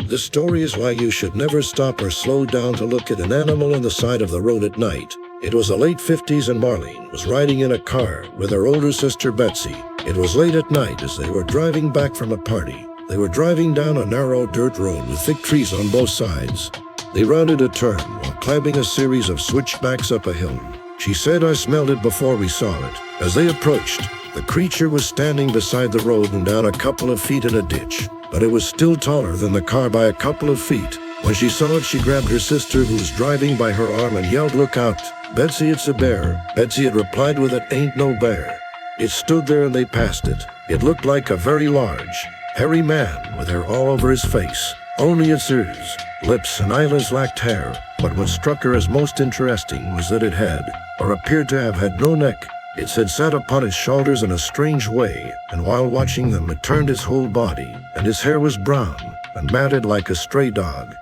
This story is why you should never stop or slow down to look at an animal on the side of the road at night. It was the late 50s and Marlene was riding in a car with her older sister Betsy. It was late at night as they were driving back from a party. They were driving down a narrow dirt road with thick trees on both sides. They rounded a turn while climbing a series of switchbacks up a hill. She said, "I smelled it before we saw it." As they approached, the creature was standing beside the road and down a couple of feet in a ditch, but it was still taller than the car by a couple of feet. When she saw it, she grabbed her sister, who was driving, by her arm and yelled, "Look out, Betsy, it's a bear." Betsy had replied with, "It ain't no bear." It stood there and they passed it. It looked like a very large, hairy man with hair all over his face. Only its ears, lips, and eyelids lacked hair. But what struck her as most interesting was that it had, or appeared to have had, no neck. It had sat upon its shoulders in a strange way, and while watching them, it turned its whole body, and its hair was brown and matted like a stray dog.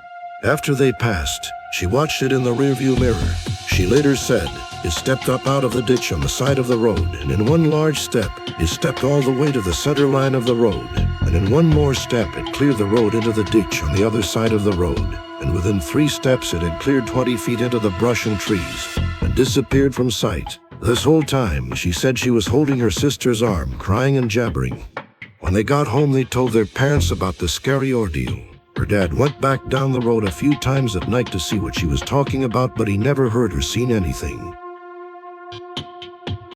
After they passed, she watched it in the rearview mirror. She later said, "It stepped up out of the ditch on the side of the road, and in one large step, it stepped all the way to the center line of the road, and in one more step, it cleared the road into the ditch on the other side of the road, and within 3 steps, it had cleared 20 feet into the brush and trees, and disappeared from sight." This whole time, she said she was holding her sister's arm, crying and jabbering. When they got home, they told their parents about the scary ordeal. Her dad went back down the road a few times at night to see what she was talking about, but he never heard or seen anything.